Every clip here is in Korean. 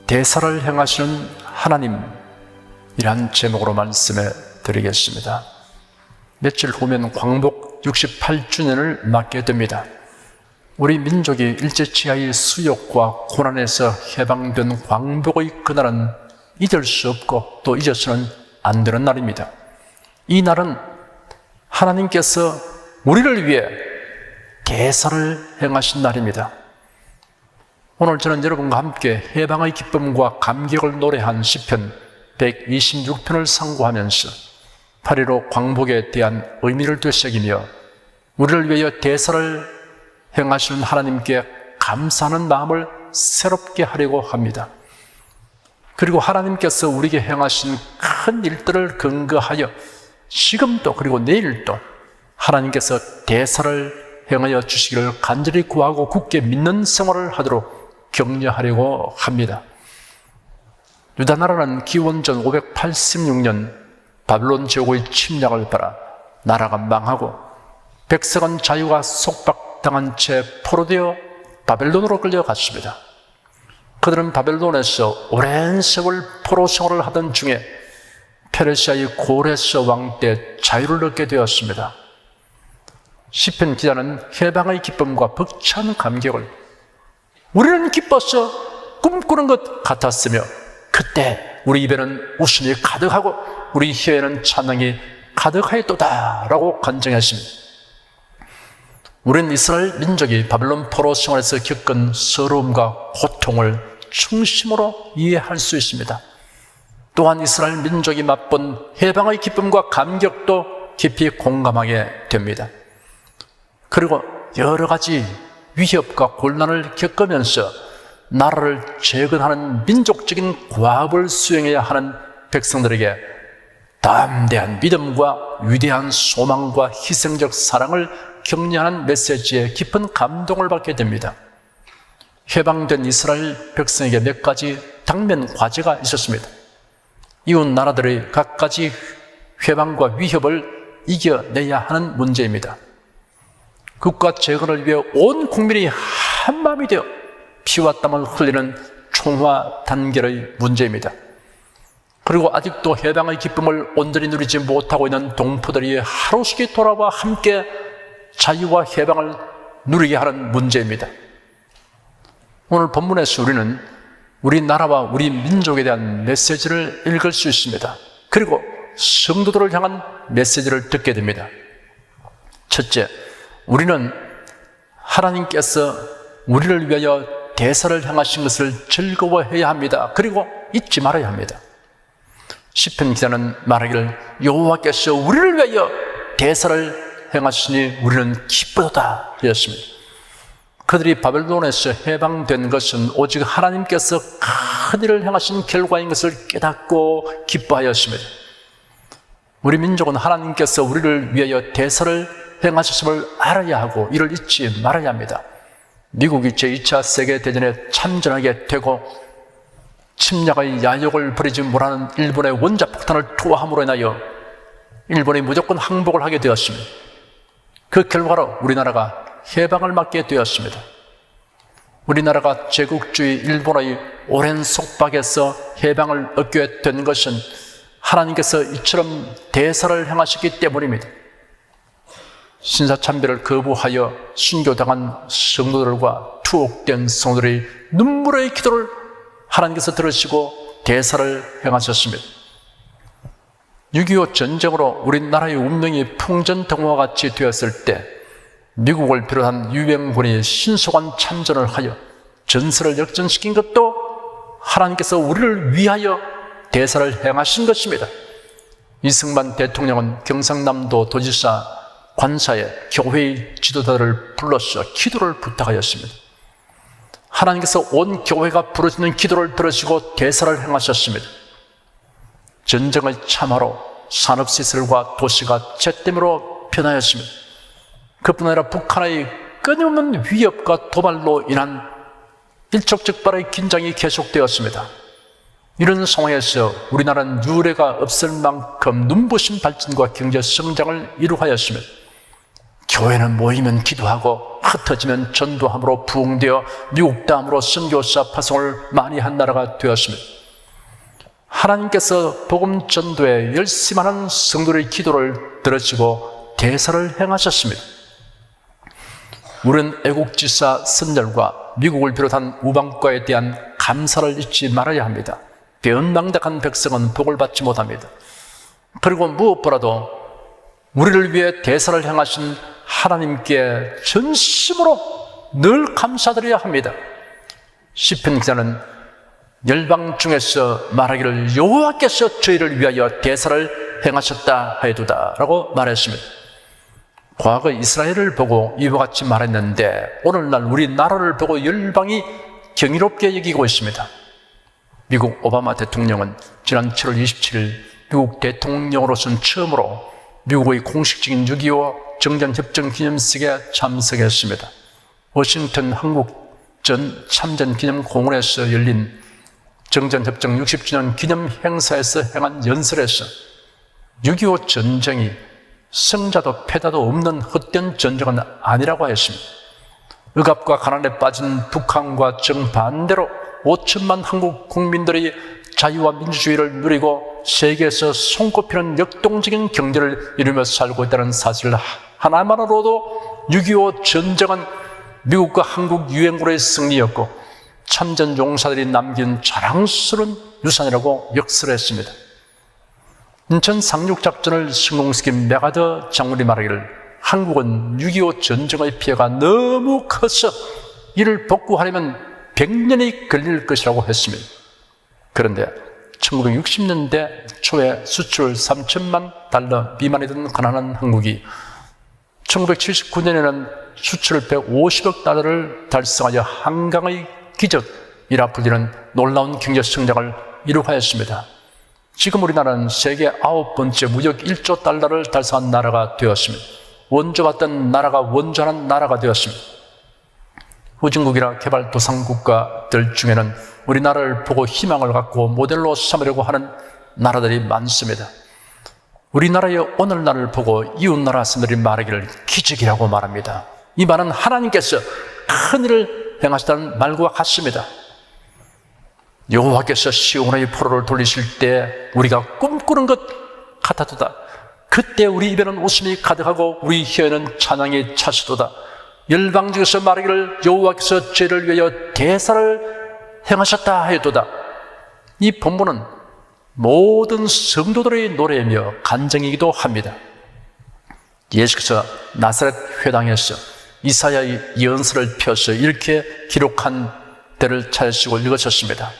대사를 행하시는 하나님이란 제목으로 말씀해 드리겠습니다. 며칠 후면 광복 68주년을 맞게 됩니다. 우리 민족이 일제치하의 수욕과 고난에서 해방된 광복의 그날은 잊을 수 없고 또 잊어서는 안 되는 날입니다. 이 날은 하나님께서 우리를 위해 대사를 행하신 날입니다. 오늘 저는 여러분과 함께 해방의 기쁨과 감격을 노래한 시편 126편을 상고하면서 8.15 광복에 대한 의미를 되새기며 우리를 위하여 대사를 행하시는 하나님께 감사하는 마음을 새롭게 하려고 합니다. 그리고 하나님께서 우리에게 행하신 큰 일들을 근거하여 지금도 그리고 내일도 하나님께서 대사를 행하여 주시기를 간절히 구하고 굳게 믿는 생활을 하도록 격려하려고 합니다. 유다 나라는 기원전 586년 바벨론 제국의 침략을 받아 나라가 망하고 백성은 자유가 속박당한 채 포로되어 바벨론으로 끌려갔습니다. 그들은 바벨론에서 오랜 세월 포로 생활을 하던 중에 페르시아의 고레스 왕 때 자유를 얻게 되었습니다. 시편 기자는 해방의 기쁨과 벅찬 감격을 우리는 기뻐서 꿈꾸는 것 같았으며 그때 우리 입에는 웃음이 가득하고 우리 혀에는 찬양이 가득하였도다 라고 간증했습니다. 우리는 이스라엘 민족이 바벨론 포로 생활에서 겪은 서러움과 고통을 중심으로 이해할 수 있습니다. 또한 이스라엘 민족이 맛본 해방의 기쁨과 감격도 깊이 공감하게 됩니다. 그리고 여러 가지 위협과 곤란을 겪으면서 나라를 재건하는 민족적인 과업을 수행해야 하는 백성들에게 담대한 믿음과 위대한 소망과 희생적 사랑을 격려하는 메시지에 깊은 감동을 받게 됩니다. 해방된 이스라엘 백성에게 몇 가지 당면 과제가 있었습니다. 이웃 나라들의 각가지 회방과 위협을 이겨내야 하는 문제입니다. 국가 재건을 위해 온 국민이 한마음이 되어 피와 땀을 흘리는 총화 단결의 문제입니다. 그리고 아직도 해방의 기쁨을 온전히 누리지 못하고 있는 동포들이 하루씩 돌아와 함께 자유와 해방을 누리게 하는 문제입니다. 오늘 본문에서 우리는 우리나라와 우리 민족에 대한 메시지를 읽을 수 있습니다. 그리고 성도들을 향한 메시지를 듣게 됩니다. 첫째, 우리는 하나님께서 우리를 위하여 대사를 행하신 것을 즐거워해야 합니다. 그리고 잊지 말아야 합니다. 시편 기자는 말하기를 여호와께서 우리를 위하여 대사를 행하시니 우리는 기쁘도다 하였습니다. 그들이 바벨론에서 해방된 것은 오직 하나님께서 큰 일을 행하신 결과인 것을 깨닫고 기뻐하였습니다. 우리 민족은 하나님께서 우리를 위하여 대사를 행하셨음을 알아야 하고 이를 잊지 말아야 합니다. 미국이 제2차 세계대전에 참전하게 되고 침략의 야욕을 버리지 못하는 일본의 원자폭탄을 투하함으로 인하여 일본이 무조건 항복을 하게 되었습니다. 그 결과로 우리나라가 해방을 맞게 되었습니다. 우리나라가 제국주의 일본의 오랜 속박에서 해방을 얻게 된 것은 하나님께서 이처럼 대사를 행하셨기 때문입니다. 신사참배를 거부하여 순교당한 성도들과 투옥된 성도들의 눈물의 기도를 하나님께서 들으시고 대사를 행하셨습니다. 6.25 전쟁으로 우리나라의 운명이 풍전등화와 같이 되었을 때 미국을 비롯한 유병군이 신속한 참전을 하여 전세를 역전시킨 것도 하나님께서 우리를 위하여 대사를 행하신 것입니다. 이승만 대통령은 경상남도 도지사 관사에 교회의 지도자들을 불러서 기도를 부탁하였습니다. 하나님께서 온 교회가 부르짖는 기도를 들으시고 대사를 행하셨습니다. 전쟁의 참화로 산업시설과 도시가 잿더미로 변하였습니다. 그뿐 아니라 북한의 끊임없는 위협과 도발로 인한 일촉즉발의 긴장이 계속되었습니다. 이런 상황에서 우리나라는 유례가 없을 만큼 눈부신 발전과 경제 성장을 이루하였으며, 교회는 모이면 기도하고 흩어지면 전도함으로 부흥되어 미국 다음으로 선교사 파송을 많이 한 나라가 되었으며, 하나님께서 복음 전도에 열심히 하는 성도들의 기도를 들으시고 대사를 행하셨습니다. 우리는 애국지사 선열과 미국을 비롯한 우방국가에 대한 감사를 잊지 말아야 합니다. 변방닥한 백성은 복을 받지 못합니다. 그리고 무엇보다도 우리를 위해 대사를 행하신 하나님께 전심으로 늘 감사드려야 합니다. 시편 기자는 열방 중에서 말하기를 여호와께서 저희를 위하여 대사를 행하셨다 하여도다 라고 말했습니다. 과거 이스라엘을 보고 이와 같이 말했는데, 오늘날 우리나라를 보고 열방이 경이롭게 여기고 있습니다. 미국 오바마 대통령은 지난 7월 27일 미국 대통령으로서는 처음으로 미국의 공식적인 6.25 정전협정 기념식에 참석했습니다. 워싱턴 한국전 참전기념공원에서 열린 정전협정 60주년 기념 행사에서 행한 연설에서 6.25 전쟁이 승자도 패자도 없는 헛된 전쟁은 아니라고 했습니다. 억압과 가난에 빠진 북한과 정반대로 5천만 한국 국민들이 자유와 민주주의를 누리고 세계에서 손꼽히는 역동적인 경제를 이루며 살고 있다는 사실 하나만으로도 6.25 전쟁은 미국과 한국 유엔군의 승리였고 참전 용사들이 남긴 자랑스러운 유산이라고 역설했습니다. 인천 상륙작전을 성공시킨 메가더 장군이 말하기를 한국은 6.25 전쟁의 피해가 너무 커서 이를 복구하려면 100년이 걸릴 것이라고 했습니다. 그런데 1960년대 초에 수출 3천만 달러 미만이던 가난한 한국이 1979년에는 수출 150억 달러를 달성하여 한강의 기적이라 불리는 놀라운 경제 성장을 이루하였습니다. 지금 우리나라는 세계 9번째 무역 1조 달러를 달성한 나라가 되었습니다. 원조받던 나라가 원조하는 나라가 되었습니다. 후진국이나 개발도상국가들 중에는 우리나라를 보고 희망을 갖고 모델로 삼으려고 하는 나라들이 많습니다. 우리나라의 오늘날을 보고 이웃나라 사람들이 말하기를 기적이라고 말합니다. 이 말은 하나님께서 큰 일을 행하시다는 말과 같습니다. 여호와께서 시온의 포로를 돌리실 때 우리가 꿈꾸는 것 같았도다. 그때 우리 입에는 웃음이 가득하고 우리 혀에는 찬양이 차시도다. 열방 중에서 말하기를 여호와께서 죄를 위하여 대사를 행하셨다 하였도다. 이 본문은 모든 성도들의 노래이며 간증이기도 합니다. 예수께서 나사렛 회당에서 이사야의 예언서를 펴서 이렇게 기록한 때를 찾으시고 읽으셨습니다.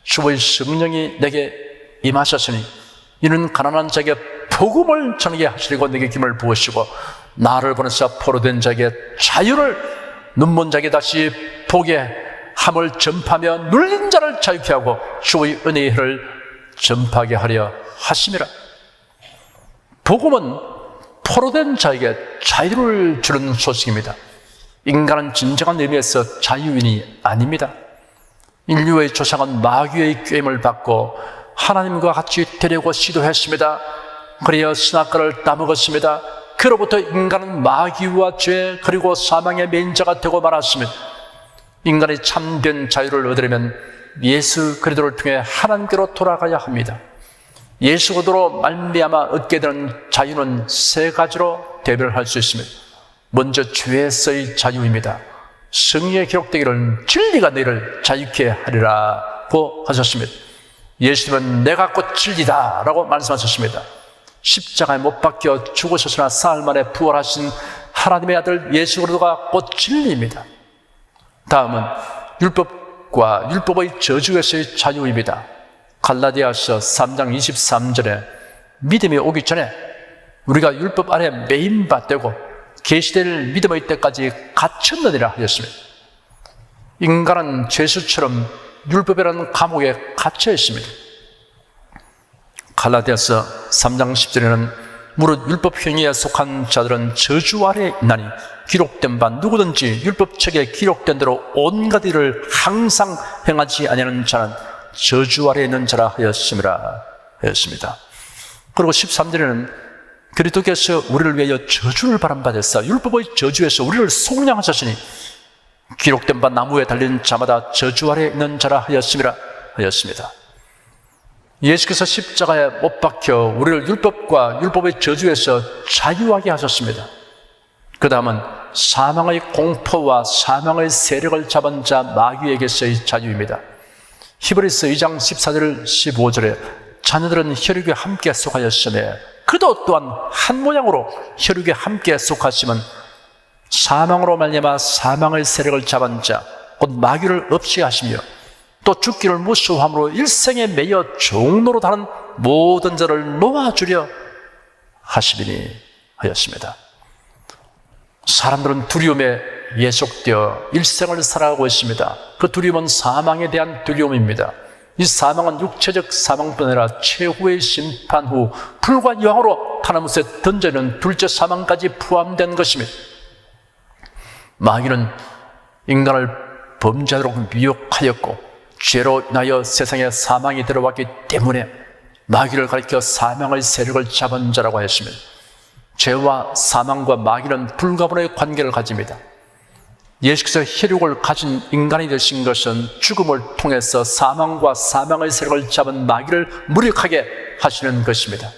주의 성령이 내게 임하셨으니 이는 가난한 자에게 복음을 전하게 하시려고 내게 힘을 부으시고 나를 보내사 포로된 자에게 자유를, 눈먼 자에게 다시 보게 함을 전파하며 눌린 자를 자유케 하고 주의 은혜의 해를 전파하게 하려 하심이라. 복음은 포로된 자에게 자유를 주는 소식입니다. 인간은 진정한 의미에서 자유인이 아닙니다. 인류의 조상은 마귀의 꾀임을 받고 하나님과 같이 되려고 시도했습니다. 그리하여 선악과를 따먹었습니다. 그로부터 인간은 마귀와 죄 그리고 사망의 매인자가 되고 말았습니다. 인간이 참된 자유를 얻으려면 예수 그리스도를 통해 하나님께로 돌아가야 합니다. 예수 그리스도로 말미암아 얻게 되는 자유는 세 가지로 대별할 수 있습니다. 먼저 죄에서의 자유입니다. 성경에 기록되기를 진리가 너희를 자유케 하리라고 하셨습니다. 예수님은 내가 곧 진리다 라고 말씀하셨습니다. 십자가에 못 박혀 죽으셨으나 사흘 만에 부활하신 하나님의 아들 예수 그리스도가 곧 진리입니다. 다음은 율법과 율법의 저주에서의 자유입니다. 갈라디아서 3장 23절에 믿음이 오기 전에 우리가 율법 아래 매임받되고 계시될 믿음의 때까지 갇혔느니라 하셨습니다. 인간은 죄수처럼 율법이라는 감옥에 갇혀 있습니다. 갈라디아서 3장 10절에는 무릇 율법 행위에 속한 자들은 저주 아래에 있나니 기록된 바 누구든지 율법책에 기록된 대로 온갖 일을 항상 행하지 아니하는 자는 저주 아래 있는 자라 하였음이라 하였습니다. 그리고 13절에는 그리스도께서 우리를 위하여 저주를 바람받았사 율법의 저주에서 우리를 속량하셨으니 기록된 바 나무에 달린 자마다 저주 아래 있는 자라 하였음이라 하였습니다. 예수께서 십자가에 못 박혀 우리를 율법과 율법의 저주에서 자유하게 하셨습니다. 그 다음은 사망의 공포와 사망의 세력을 잡은 자 마귀에게서의 자유입니다. 히브리서 2장 14절 15절에 자녀들은 혈육에 함께 속하였으며 그도 또한 한 모양으로 혈육에 함께 속하시면 사망으로 말미암아 사망의 세력을 잡은 자 곧 마귀를 없이 하시며 또 죽기를 무수함으로 일생에 매여 종노릇하는 모든 자를 놓아주려 하시리니 하였습니다. 사람들은 두려움에 예속되어 일생을 살아가고 있습니다. 그 두려움은 사망에 대한 두려움입니다. 이 사망은 육체적 사망뿐 아니라 최후의 심판 후 불과 영으로 타나무스에 던져는 둘째 사망까지 포함된 것입니다. 마귀는 인간을 범죄하도록 미혹하였고 죄로 인하여 세상에 사망이 들어왔기 때문에 마귀를 가리켜 사망의 세력을 잡은 자라고 하였습니다. 죄와 사망과 마귀는 불가분의 관계를 가집니다. 예수께서 혈육을 가진 인간이 되신 것은 죽음을 통해서 사망과 사망의 세력을 잡은 마귀를 무력하게 하시는 것입니다.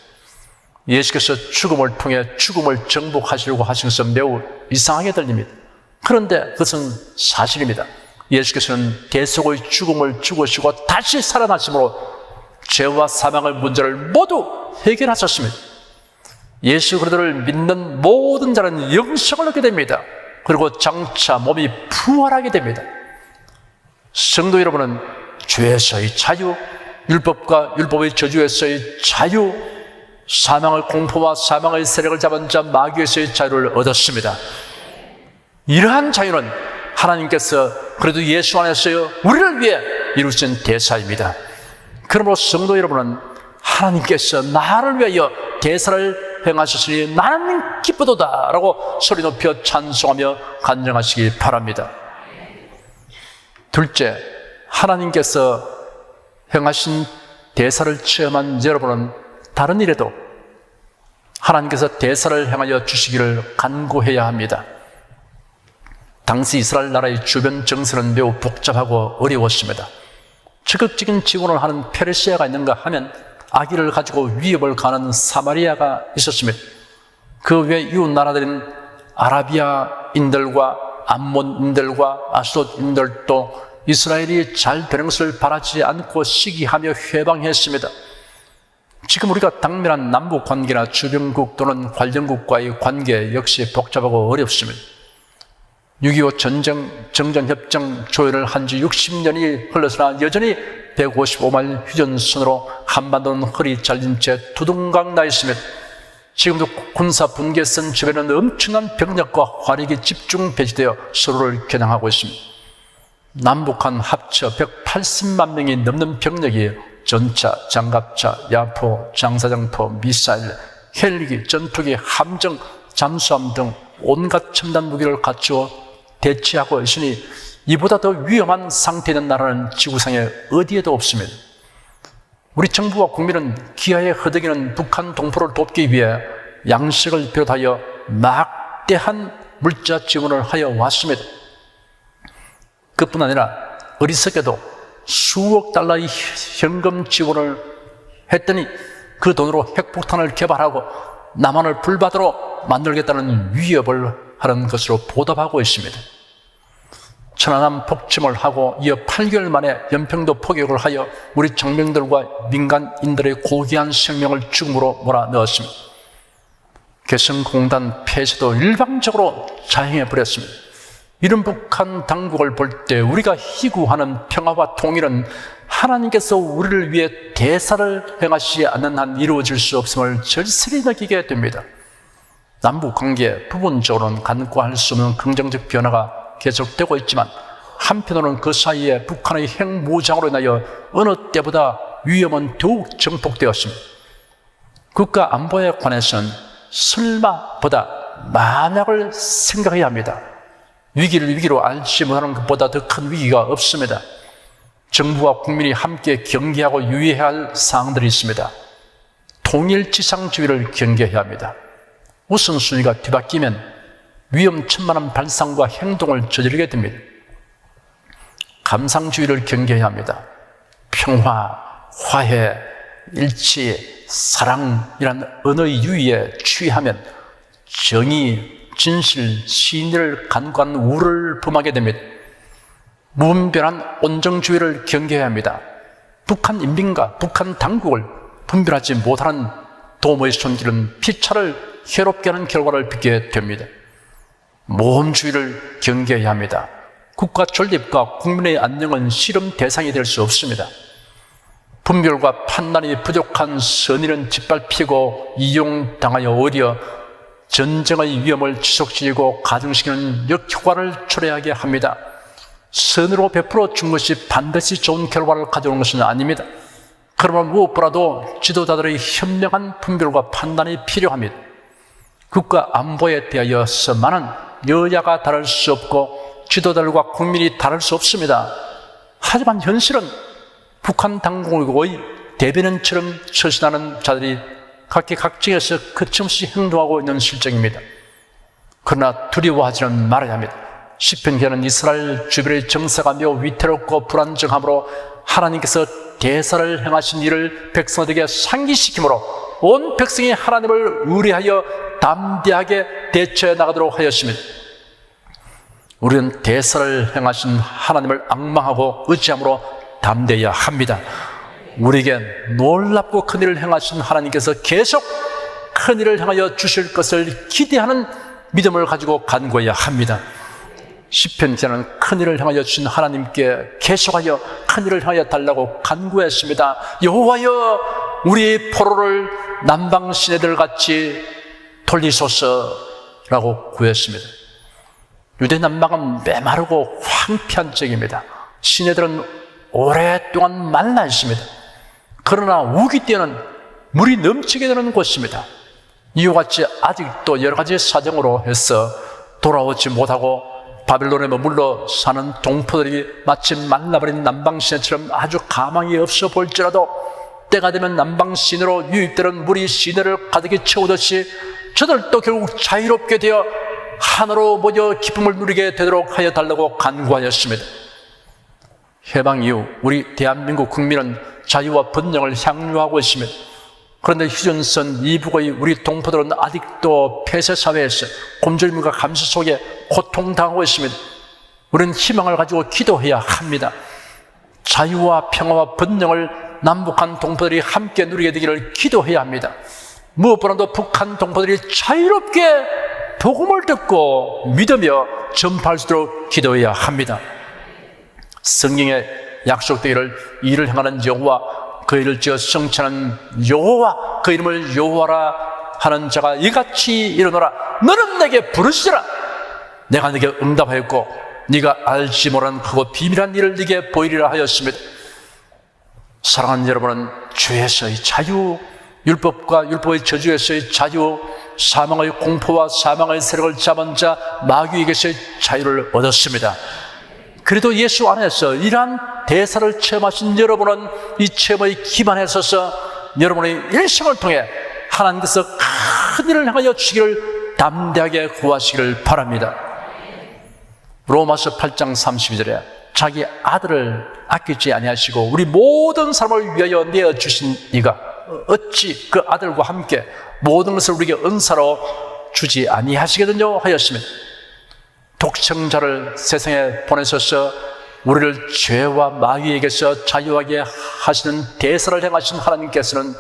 예수께서 죽음을 통해 죽음을 정복하시려고 하신 것은 매우 이상하게 들립니다. 그런데 그것은 사실입니다. 예수께서는 대속의 죽음을 죽으시고 다시 살아나심으로 죄와 사망의 문제를 모두 해결하셨습니다. 예수 그리스도를 믿는 모든 자는 영생을 얻게 됩니다. 그리고 장차 몸이 부활하게 됩니다. 성도 여러분은 죄에서의 자유, 율법과 율법의 저주에서의 자유, 사망의 공포와 사망의 세력을 잡은 자 마귀에서의 자유를 얻었습니다. 이러한 자유는 하나님께서 그래도 예수 안에서 우리를 위해 이루신 대사입니다. 그러므로 성도 여러분은 하나님께서 나를 위하여 대사를 행하셨으니 나는 기쁘도다 라고 소리 높여 찬송하며 간증하시기 바랍니다. 둘째, 하나님께서 행하신 대사를 체험한 여러분은 다른 일에도 하나님께서 대사를 행하여 주시기를 간구해야 합니다. 당시 이스라엘 나라의 주변 정세는 매우 복잡하고 어려웠습니다. 적극적인 지원을 하는 페르시아가 있는가 하면 아기를 가지고 위협을 가하는 사마리아가 있었습니다. 그 외 이웃 나라들인 아라비아인들과 암몬인들과 아수돗인들도 이스라엘이 잘 되는 것을 바라지 않고 시기하며 회방했습니다. 지금 우리가 당면한 남북 관계나 주변국 또는 관련국과의 관계 역시 복잡하고 어렵습니다. 6.25 전쟁, 정전협정 조율을 한 지 60년이 흘러서나 여전히 155마일 휴전선으로 한반도는 허리 잘린 채 두둥강 나 있습니다. 지금도 군사 분계선 주변에는 엄청난 병력과 화력이 집중 배치되어 서로를 겨냥하고 있습니다. 남북한 합쳐 180만 명이 넘는 병력이 전차, 장갑차, 야포, 장사장포, 미사일, 헬기, 전투기, 함정, 잠수함 등 온갖 첨단 무기를 갖추어 대치하고 있으니 이보다 더 위험한 상태에 있는 나라는 지구상에 어디에도 없습니다. 우리 정부와 국민은 기아에 허덕이는 북한 동포를 돕기 위해 양식을 비롯하여 막대한 물자 지원을 하여 왔습니다. 그뿐 아니라 어리석게도 수억 달러의 현금 지원을 했더니 그 돈으로 핵폭탄을 개발하고 남한을 불바다로 만들겠다는 위협을 하는 것으로 보답하고 있습니다. 천안함 폭침을 하고 이어 8개월 만에 연평도 포격을 하여 우리 장병들과 민간인들의 고귀한 생명을 죽음으로 몰아넣었습니다. 개성공단 폐쇄도 일방적으로 자행해버렸습니다. 이런 북한 당국을 볼 때 우리가 희구하는 평화와 통일은 하나님께서 우리를 위해 대사를 행하시지 않는 한 이루어질 수 없음을 절실히 느끼게 됩니다. 남북관계 부분적으로는 간과할 수 없는 긍정적 변화가 계속되고 있지만 한편으로는 그 사이에 북한의 핵무장으로 인하여 어느 때보다 위험은 더욱 증폭되었습니다. 국가 안보에 관해서는 설마보다 만약을 생각해야 합니다. 위기를 위기로 알지 못하는 것보다 더 큰 위기가 없습니다. 정부와 국민이 함께 경계하고 유의해야 할 사항들이 있습니다. 통일지상주의를 경계해야 합니다. 우선순위가 뒤바뀌면 위험천만한 발상과 행동을 저지르게 됩니다. 감상주의를 경계해야 합니다. 평화, 화해, 일치, 사랑이란 언어의 유의에 취하면 정의, 진실, 신의를 간과한 우를 범하게 됩니다. 무분별한 온정주의를 경계해야 합니다. 북한 인민과 북한 당국을 분별하지 못하는 도모의 손길은 피차를 해롭게 하는 결과를 빚게 됩니다. 모험주의를 경계해야 합니다. 국가 존립과 국민의 안녕은 실험 대상이 될 수 없습니다. 분별과 판단이 부족한 선의는 짓밟히고 이용당하여 오히려 전쟁의 위험을 지속시키고 가중시키는 역효과를 초래하게 합니다. 선으로 베풀어 준 것이 반드시 좋은 결과를 가져오는 것은 아닙니다. 그러나 무엇보다도 지도자들의 현명한 분별과 판단이 필요합니다. 국가 안보에 대하여서만은 여야가 다를 수 없고 지도자들과 국민이 다를 수 없습니다. 하지만 현실은 북한 당국의 대변인처럼 처신하는 자들이 각기 각지에서 거침없이 행동하고 있는 실정입니다. 그러나 두려워하지는 말아야 합니다. 시편기에는 이스라엘 주변의 정세가 매우 위태롭고 불안정하므로 하나님께서 대사를 행하신 일을 백성들에게 상기시키므로 온 백성이 하나님을 의뢰하여 담대하게 대처해 나가도록 하였습니다. 우리는 대사를 행하신 하나님을 앙망하고 의지함으로 담대해야 합니다. 우리에게 놀랍고 큰 일을 행하신 하나님께서 계속 큰 일을 행하여 주실 것을 기대하는 믿음을 가지고 간구해야 합니다. 시편 기자는 큰 일을 행하여 주신 하나님께 계속하여 큰 일을 행하여 달라고 간구했습니다. 여호와여, 우리 포로를 남방 시내들 같이 돌리소서라고 구했습니다. 유대 남방은 메마르고 황폐한 지역입니다. 시내들은 오랫동안 말라 있습니다. 그러나 우기 때는 물이 넘치게 되는 곳입니다. 이와 같이 아직도 여러 가지 사정으로 해서 돌아오지 못하고 바벨론에 머물러 사는 동포들이 마치 말라버린 남방시내처럼 아주 가망이 없어 보일지라도 때가 되면 남방시내로 유입되는 물이 시내를 가득히 채우듯이 저들도 결국 자유롭게 되어 하나로 모여 기쁨을 누리게 되도록 하여 달라고 간구하였습니다. 해방 이후 우리 대한민국 국민은 자유와 번영을 향유하고 있습니다. 그런데 휴전선 이북의 우리 동포들은 아직도 폐쇄사회에서 굶주림과 감시 속에 고통당하고 있습니다. 우리는 희망을 가지고 기도해야 합니다. 자유와 평화와 번영을 남북한 동포들이 함께 누리게 되기를 기도해야 합니다. 무엇보다도 북한 동포들이 자유롭게 복음을 듣고 믿으며 전파할 수 있도록 기도해야 합니다. 성경에 약속되기를 이를 행하는 여호와, 그 일을 지어 성취하는 여호와, 그 이름을 여호와라 하는 자가 이같이 일어나라. 너는 내게 부르시라. 내가 네게 응답하였고 네가 알지 못한 크고 비밀한 일을 네게 보이리라 하였습니다. 사랑하는 여러분은 죄에서의 자유, 율법과 율법의 저주에서의 자유, 사망의 공포와 사망의 세력을 잡은 자 마귀에게서의 자유를 얻었습니다. 그래도 예수 안에서 이러한 대사를 체험하신 여러분은 이 체험의 기반에 서서 여러분의 일생을 통해 하나님께서 큰 일을 행하여 주시기를 담대하게 구하시기를 바랍니다. 로마서 8장 32절에 자기 아들을 아끼지 아니하시고 우리 모든 사람을 위하여 내어주신 이가 어찌 그 아들과 함께 모든 것을 우리에게 은사로 주지 아니하시겠느냐 하였습니다. 독생자를 세상에 보내셔서 우리를 죄와 마귀에게서 자유하게 하시는 대사를 행하신 하나님께서는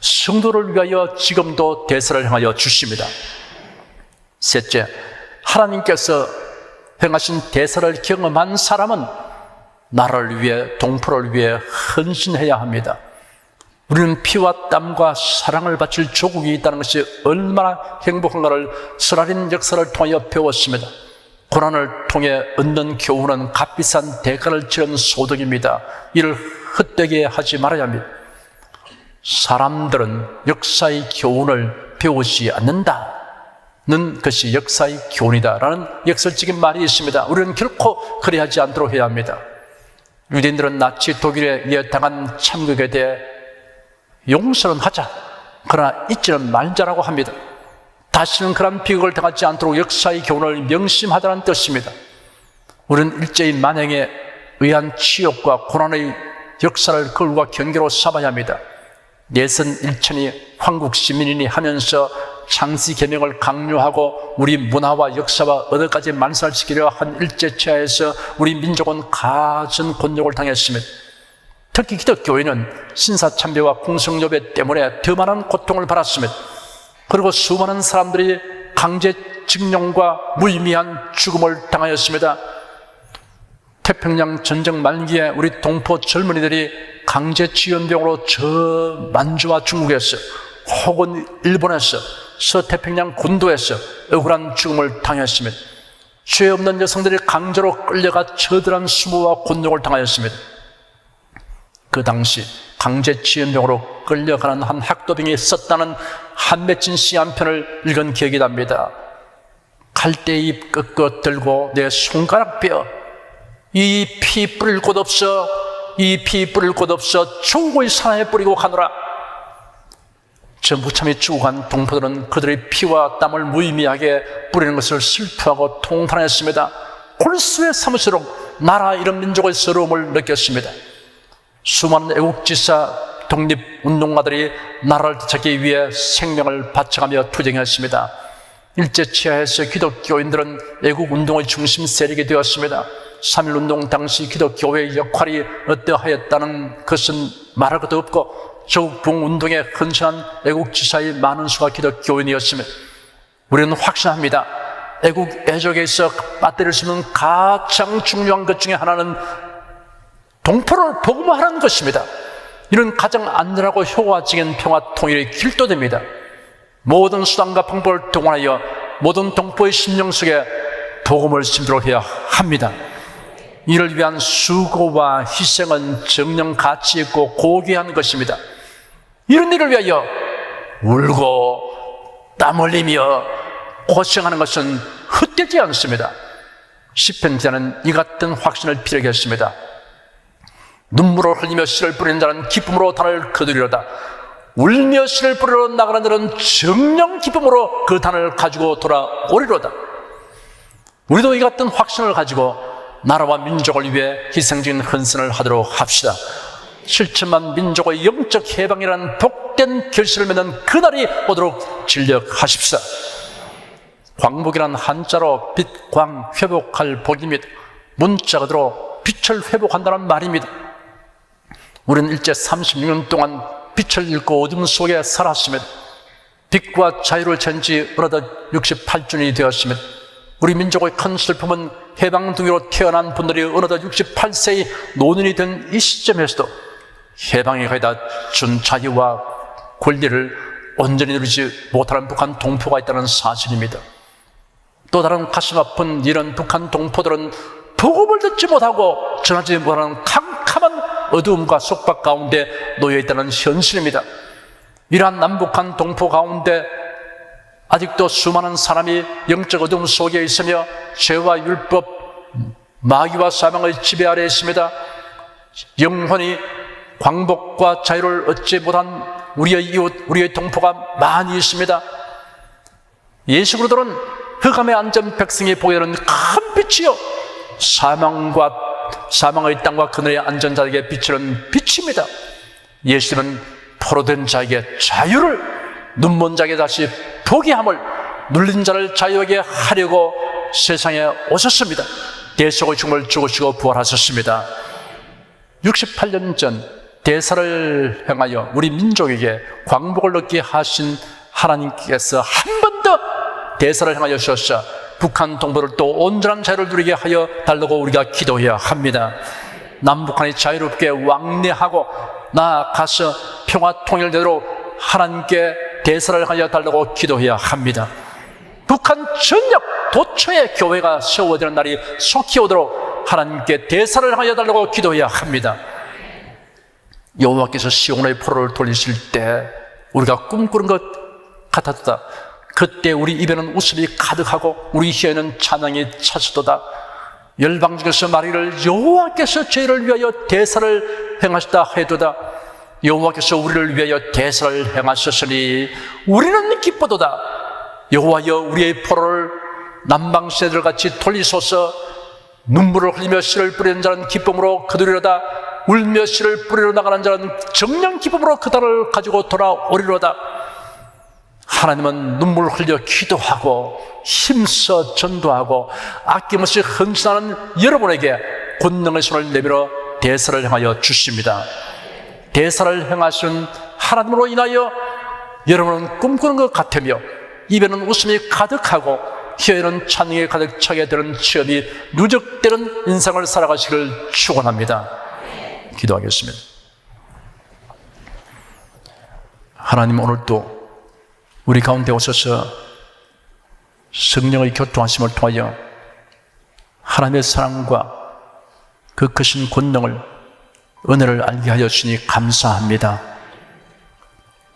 성도를 위하여 지금도 대사를 행하여 주십니다. 셋째, 하나님께서 행하신 대사를 경험한 사람은 나라를 위해, 동포를 위해 헌신해야 합니다. 우리는 피와 땀과 사랑을 바칠 조국이 있다는 것이 얼마나 행복한가를 스라린 역사를 통하여 배웠습니다. 고난을 통해 얻는 교훈은 값비싼 대가를 치른 소득입니다. 이를 헛되게 하지 말아야 합니다. 사람들은 역사의 교훈을 배우지 않는다는 것이 역사의 교훈이다라는 역설적인 말이 있습니다. 우리는 결코 그래하지 않도록 해야 합니다. 유대인들은 나치 독일에 의해 당한 참극에 대해 용서는 하자, 그러나 잊지는 말자라고 합니다. 다시는 그런 비극을 당하지 않도록 역사의 교훈을 명심하자는 뜻입니다. 우리는 일제히 만행에 의한 치욕과 고난의 역사를 거울과 경계로 삼아야 합니다. 내선 일천이 황국 시민이니 하면서 창씨 계명을 강요하고 우리 문화와 역사와 언어까지 만살시키려 한 일제치하에서 우리 민족은 가진 곤욕을 당했습니다. 특히 기독교인은 신사참배와 공성노배 때문에 더 많은 고통을 받았습니다. 그리고 수많은 사람들이 강제징용과 무의미한 죽음을 당하였습니다. 태평양 전쟁 말기에 우리 동포 젊은이들이 강제지연병으로 저 만주와 중국에서 혹은 일본에서 서태평양 군도에서 억울한 죽음을 당했습니다. 죄 없는 여성들이 강제로 끌려가 처절한 수모와 곤욕을 당하였습니다. 그 당시 강제지연병으로 끌려가는 한 학도병이 썼다는 한맺힌 시 한 편을 읽은 기억이 납니다. 갈대잎 꺾어 들고 내 손가락 베어 이 피 뿌릴 곳 없어, 이 피 뿌릴 곳 없어 중국의 산하에 뿌리고 가노라. 저 무참히 죽어간 동포들은 그들의 피와 땀을 무의미하게 뿌리는 것을 슬퍼하고 통탄했습니다. 골수에 사무치도록 나라 이런 민족의 서러움을 느꼈습니다. 수많은 애국지사 독립운동가들이 나라를 되찾기 위해 생명을 바쳐가며 투쟁했습니다. 일제치하에서 기독교인들은 애국운동의 중심 세력이 되었습니다. 3.1운동 당시 기독교회의 역할이 어떠하였다는 것은 말할 것도 없고 조국 부흥운동에 헌신한 애국지사의 많은 수가 기독교인이었으며 우리는 확신합니다. 애국 애적에서 빠뜨릴 수 있는 가장 중요한 것 중에 하나는 동포를 복무하라는 것입니다. 이는 가장 안전하고 효과적인 평화 통일의 길도 됩니다. 모든 수단과 방법을 동원하여 모든 동포의 심령 속에 복음을 심도록 해야 합니다. 이를 위한 수고와 희생은 정령 가치 있고 고귀한 것입니다. 이런 일을 위하여 울고 땀 흘리며 고생하는 것은 헛되지 않습니다. 시편 기자는 이 같은 확신을 피력했습니다. 눈물을 흘리며 씨를 뿌리는 자는 기쁨으로 단을 거두리로다. 울며 씨를 뿌리러 나가는 자는 정령 기쁨으로 그 단을 가지고 돌아오리로다. 우리도 이 같은 확신을 가지고 나라와 민족을 위해 희생적인 헌신을 하도록 합시다. 7천만 민족의 영적 해방이라는 복된 결실을 맺는 그날이 오도록 진력하십시다. 광복이란 한자로 빛, 광, 회복할 복입니다. 문자 그대로 빛을 회복한다는 말입니다. 우리는 일제 36년 동안 빛을 잃고 어둠 속에 살았습니다. 빛과 자유를 챈 지 어느덧 68주년이 되었습니다. 우리 민족의 큰 슬픔은 해방둥이로 태어난 분들이 어느덧 68세의 노년이 된 이 시점에서도 해방이 가져다 준 자유와 권리를 온전히 누리지 못하는 북한 동포가 있다는 사실입니다. 또 다른 가슴 아픈 이런 북한 동포들은 복음을 듣지 못하고 전하지 못하는 캄캄한 어두움과 속박 가운데 놓여 있다는 현실입니다. 이러한 남북한 동포 가운데 아직도 수많은 사람이 영적 어두움 속에 있으며 죄와 율법, 마귀와 사망의 지배 아래에 있습니다. 영혼이 광복과 자유를 얻지 못한 우리의 이웃, 우리의 동포가 많이 있습니다. 예수 그리스도는 흑암에 앉은 백성이 보게 되는 큰 빛이요 사망의 땅과 그늘에 앉은 자에게 비치는 빛입니다. 예수는 포로된 자에게 자유를, 눈먼 자에게 다시 보게 함을, 눌린 자를 자유하게 하려고 세상에 오셨습니다. 대속의 죽음을 죽으시고 부활하셨습니다. 68년 전 대사를 행하여 우리 민족에게 광복을 얻게 하신 하나님께서 한 번 더 대사를 행하여 주셨사 북한 동포를 또 온전한 자유를 누리게 하여 달라고 우리가 기도해야 합니다. 남북한이 자유롭게 왕래하고 나아가서 평화 통일되도록 하나님께 대사를 하여 달라고 기도해야 합니다. 북한 전역 도처에 교회가 세워지는 날이 속히 오도록 하나님께 대사를 하여 달라고 기도해야 합니다. 여호와께서 시온의 포로를 돌리실 때 우리가 꿈꾸는 것 같았다. 그때 우리 입에는 웃음이 가득하고 우리 혀에는 찬양이 차시도다. 열방 중에서 말하기를 여호와께서 저희를 위하여 대사를 행하시다 해도다. 여호와께서 우리를 위하여 대사를 행하셨으니 우리는 기쁘도다. 여호와여 우리의 포로를 남방새들같이 돌리소서. 눈물을 흘리며 씨를 뿌리는 자는 기쁨으로 거두리로다. 울며 씨를 뿌리러 나가는 자는 정령 기쁨으로 그 달을 가지고 돌아오리로다. 하나님은 눈물을 흘려 기도하고 힘써 전도하고 아낌없이 헌신하는 여러분에게 권능의 손을 내밀어 대사를 행하여 주십니다. 대사를 행하신 하나님으로 인하여 여러분은 꿈꾸는 것 같으며 입에는 웃음이 가득하고 혀에는 찬양이 가득 차게 되는 취업이 누적되는 인생을 살아가시길 축원합니다. 기도하겠습니다. 하나님, 오늘도 우리 가운데 오셔서 성령의 교통하심을 통하여 하나님의 사랑과 그 크신 권능을, 은혜를 알게 하여 주시니 감사합니다.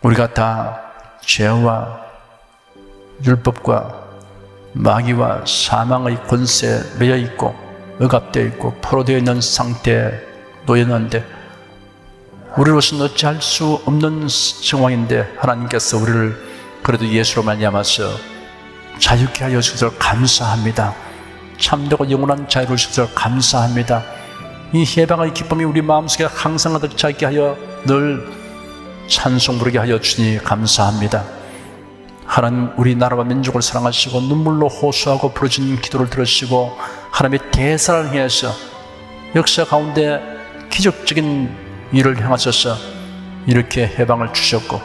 우리가 다 죄와 율법과 마귀와 사망의 권세에 매여 있고 억압되어 있고 포로되어 있는 상태에 놓였는데 우리로서는 어찌할 수 없는 상황인데 하나님께서 우리를 그래도 예수로 말미암아서 자유케 하여 주셔서 감사합니다. 참되고 영원한 자유를 주셔서 감사합니다. 이 해방의 기쁨이 우리 마음속에 항상 가득 차게 하여 늘 찬송 부르게 하여 주니 감사합니다. 하나님, 우리나라와 민족을 사랑하시고 눈물로 호소하고 부르짖는 기도를 들으시고 하나님의 대사를 행해서 역사 가운데 기적적인 일을 행하셔서 이렇게 해방을 주셨고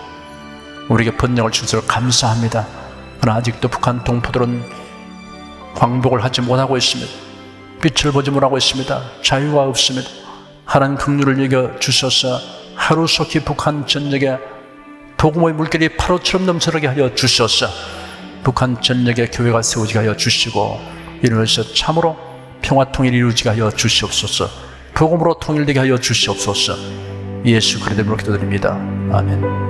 우리에게 번영을 주셔서 감사합니다. 그러나 아직도 북한 동포들은 광복을 하지 못하고 있습니다. 빛을 보지 못하고 있습니다. 자유가 없습니다. 하나님 긍휼을 여겨 주셔서 하루속히 북한 전역에 복음의 물결이 파도처럼 넘쳐나게 하여 주셔서 북한 전역에 교회가 세워지게 하여 주시고 이루어서 참으로 평화 통일이 이루어지게 하여 주시옵소서. 복음으로 통일되게 하여 주시옵소서. 예수 그리스도의 이름으로 기도드립니다. 아멘.